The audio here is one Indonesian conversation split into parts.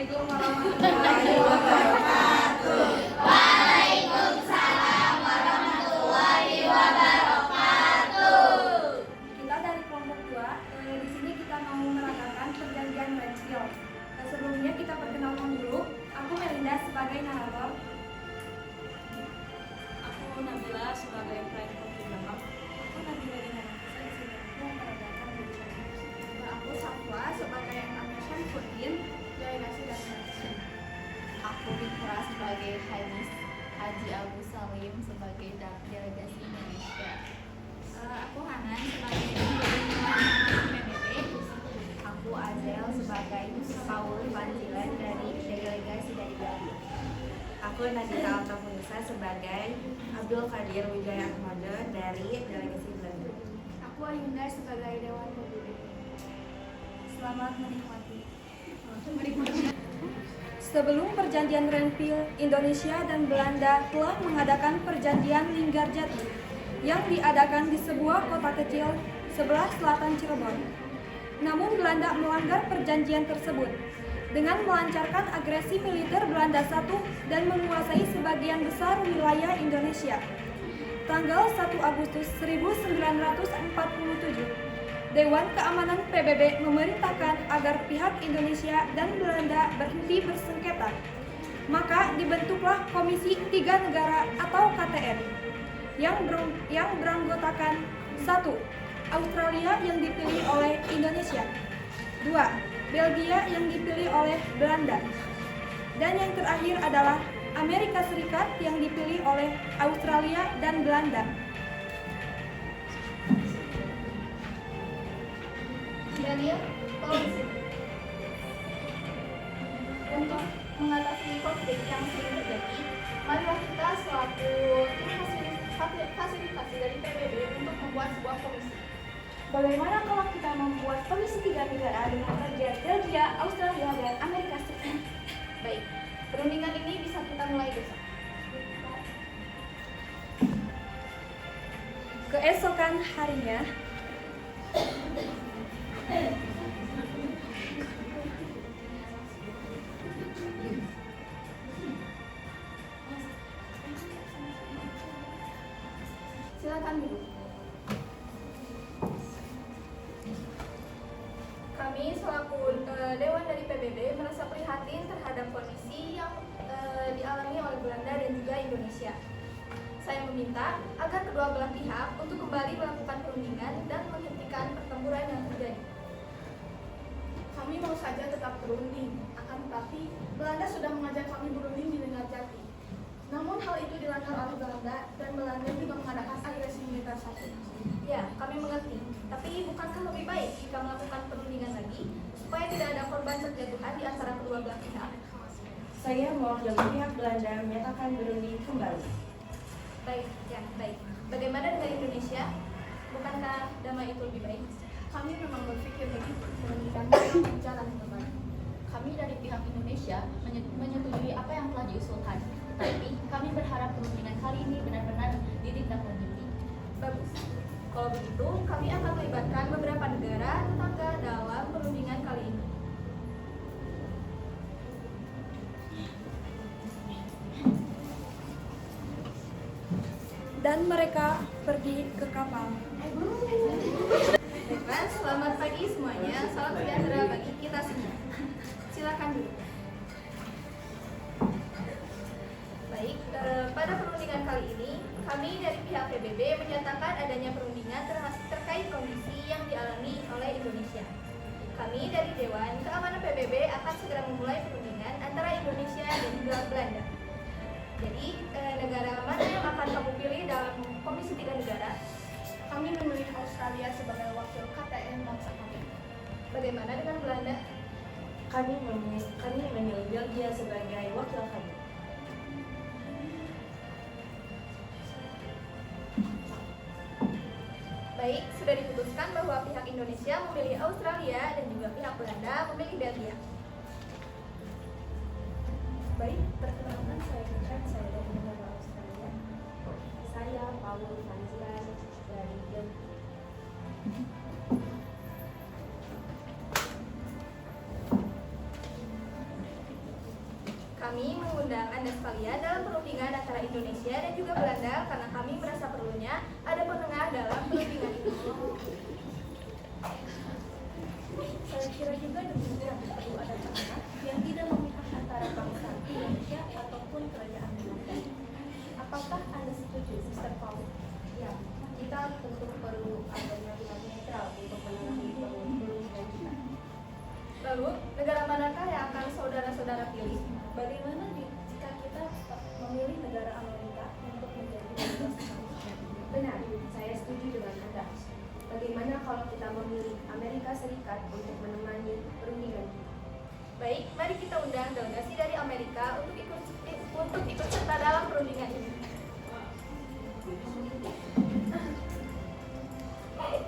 Assalamualaikum warahmatullahi wabarakatuh. Waalaikumsalam warahmatullahi wabarakatuh. Kita dari kelompok 2, di sini kita mau merangkakan perjanjian Renville. Sebelumnya kita perkenalkan dulu. Aku Melinda sebagai narator. Aku Nabila sebagai pelayan di belakang. Aku Nabila yang meragakan Aku Safwa sebagai Ameshan Putin, delegasi dan redaksi. Aku Fitra sebagai Hanis, Haji Abu Salim sebagai delegasi Indonesia. Aku Hanan sebagai PBB. Aku Azel sebagai Paul Panjilan dari delegasi dari Bali. Aku Nadita Altafunisa sebagai Abdul Qadir Wijaya Ahmada dari delegasi Belanda. Aku Ayunda sebagai Dewan PBB. Selamat menikmati. Sebelum perjanjian Renville, Indonesia dan Belanda telah mengadakan perjanjian Linggarjati yang diadakan di sebuah kota kecil sebelah selatan Cirebon. Namun Belanda melanggar perjanjian tersebut dengan melancarkan agresi militer Belanda I dan menguasai sebagian besar wilayah Indonesia. Tanggal 1 Agustus 1947, Dewan Keamanan PBB memerintahkan agar pihak Indonesia dan Belanda berhenti bersengketa. Maka dibentuklah Komisi Tiga Negara atau KTN yang beranggotakan 1. Australia yang dipilih oleh Indonesia, 2. Belgia yang dipilih oleh Belanda, dan yang terakhir adalah Amerika Serikat yang dipilih oleh Australia dan Belanda. Daniel, tolong di sini. Untuk mengatasi konflik yang sering terjadi, marilah kita selaku fasilitasi dari PBB untuk membuat sebuah komisi. Bagaimana kalau kita membuat Komisi Tiga Negara dengan bagian Belgia, Australia, dan Amerika Serikat? Baik, perundingan ini bisa kita mulai besok. Keesokan harinya, silakan dulu. Kami selaku Dewan dari PBB merasa prihatin terhadap kondisi yang dialami oleh Belanda dan juga Indonesia. Saya meminta agar kedua belah pihak untuk kembali melakukan perundingan dan menghentikan pertempuran yang terjadi. Kami mau saja tetap berunding, akan tetapi Belanda sudah mengajak kami berunding di Linggarjati. Namun hal itu dilanggar oleh Belanda dan Belanda juga mengadakan agresi militer satu. Ya, kami mengerti. Tapi bukankah lebih baik jika melakukan perundingan lagi supaya tidak ada korban berjatuhan di antara kedua belah pihak? Saya mewakili pihak Belanda menyatakan berunding kembali. Baik, ya, baik. Bagaimana dengan Indonesia? Bukankah damai itu lebih baik? Kami memang berpikir begitu, perundingan berjalan kembali. Kami dari pihak Indonesia menyetujui apa yang telah diusulkan, tetapi kami berharap perundingan kali ini benar-benar ditindaklanjuti. Bagus. Kalau begitu, kami akan melibatkan beberapa negara tetangga dalam perundingan kali ini. dan mereka pergi ke kapal. Baiklah, selamat pagi semuanya. Salam sejahtera bagi kita semua. Silakan dulu. Baik, pada perundingan kali ini, kami dari pihak PBB menyatakan adanya perundingan terkait kondisi yang dialami oleh Indonesia. Kami dari Dewan Keamanan PBB akan segera memulai perundingan antara Indonesia dan Belanda. Jadi, negara mana yang akan kamu pilih dalam Komisi Tiga Negara? Kami memilih Australia sebagai wakil KTN bangsa kami. Bagaimana dengan Belanda? Kami memilih Belgia sebagai wakil kami. Baik, sudah diputuskan bahwa pihak Indonesia memilih Australia dan juga pihak Belanda memilih Belgia. Baik, perkenalkan saya Richard, saya dari negara Australia. Saya Paul Panjilan dari Belgia. Anda sekalian dalam perundingan antara Indonesia dan juga Belanda karena kami merasa perlunya ada penengah dalam perundingan ini. Saya kira juga demikian, perlu ada penengah yang tidak memihak antara bangsa Indonesia ataupun kerajaan Belanda. Apakah Anda setuju, Mr. Paul? Ya, kita tentu perlu adanya pihak netral untuk menengahi perundingan kita. Lalu, negara manakah yang akan saudara-saudara pilih? Bagaimana jika kita memilih negara Amerika untuk menjadi negara selanjutnya? Benar, saya setuju dengan Anda. Bagaimana kalau kita memilih Amerika Serikat untuk menemani perundingan kita? Baik, mari kita undang delegasi dari Amerika untuk ikut serta dalam perundingan ini. Baik,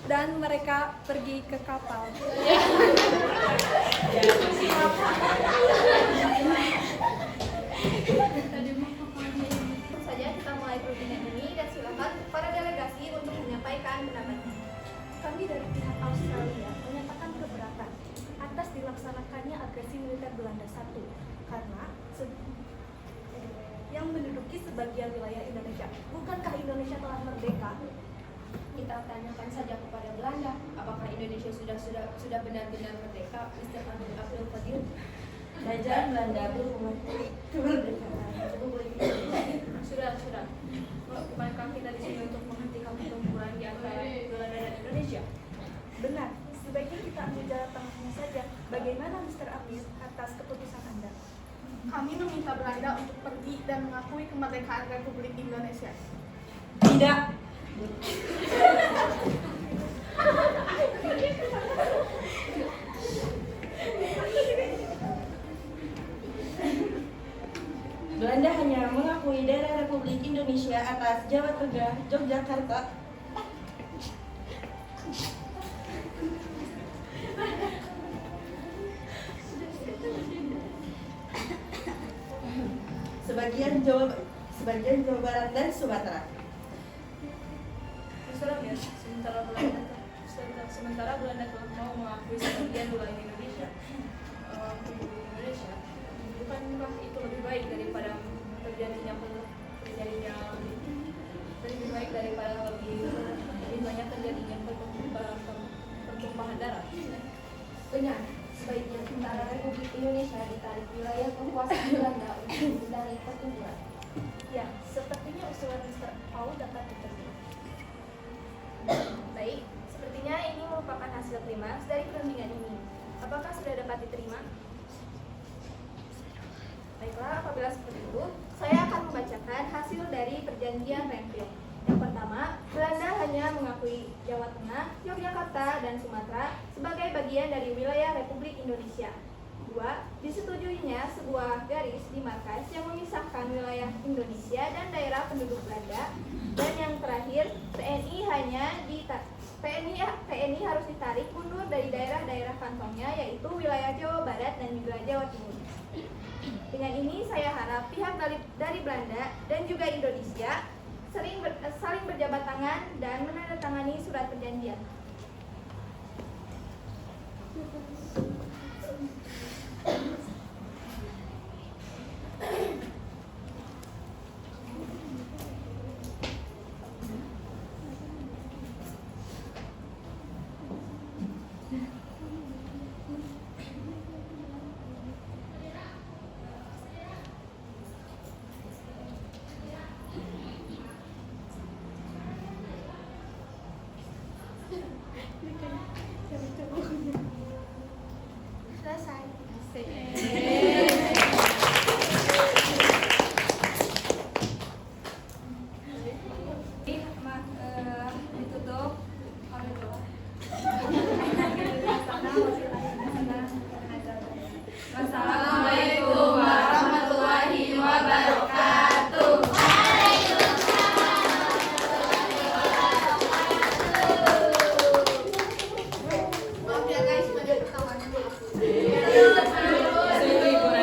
Dan mereka pergi ke kapal. langsung saja kita mulai perundingan ini dan silakan para delegasi untuk menyampaikan pendapatnya. Kami dari pihak Australia menyatakan keberatan atas dilaksanakannya agresi militer Belanda I karena yang menduduki sebagian wilayah Indonesia. Bukankah Indonesia telah merdeka? Kita tanyakan saja kepada Belanda, apakah Indonesia sudah benar-benar merdeka, Mr. Abdul Qadir? Kerajaan Belanda belum mengakui kemerdekaan Republik Indonesia. Sudah. Bukankah kita di sini untuk menghentikan pertempuran di antara Belanda dan Indonesia? Benar, sebaiknya kita ambil jalan tengahnya saja. Bagaimana Mr. Amir atas keputusan Anda? Kami meminta Belanda untuk pergi dan mengakui kemerdekaan Republik Indonesia. Tidak. Belanda hanya mengakui daerah Republik Indonesia atas Jawa Tengah, Yogyakarta, sebagian Jawa Barat dan Sumatera. Sementara Belanda telah mau mengakui sebagian wilayah Indonesia, bukankah itu lebih baik daripada lebih banyak terjadinya pertumpahan darah? Benar, sebaiknya tentara Republik Indonesia ditarik wilayah kekuasaan Belanda untuk menghindari pertempuran. Ya, sepertinya usulan Mr. Paul dapat diterima. Baik, sepertinya ini merupakan hasil klimaks dari perundingan ini. Apakah sudah dapat diterima? Baiklah, apabila seperti itu, saya akan membacakan hasil dari perjanjian Renville. Yang pertama, Belanda hanya mengakui Jawa Tengah, Yogyakarta, dan Sumatera sebagai bagian dari wilayah Republik Indonesia. 2. Disetujuinya sebuah garis di markas yang memisahkan wilayah Indonesia dan daerah penduduk Belanda. Dan yang terakhir, TNI harus ditarik mundur dari daerah-daerah kantongnya, yaitu wilayah Jawa Barat dan juga Jawa Timur. Dengan ini saya harap pihak dari Belanda dan juga Indonesia saling berjabat tangan dan menandatangani surat perjanjian. Selesai.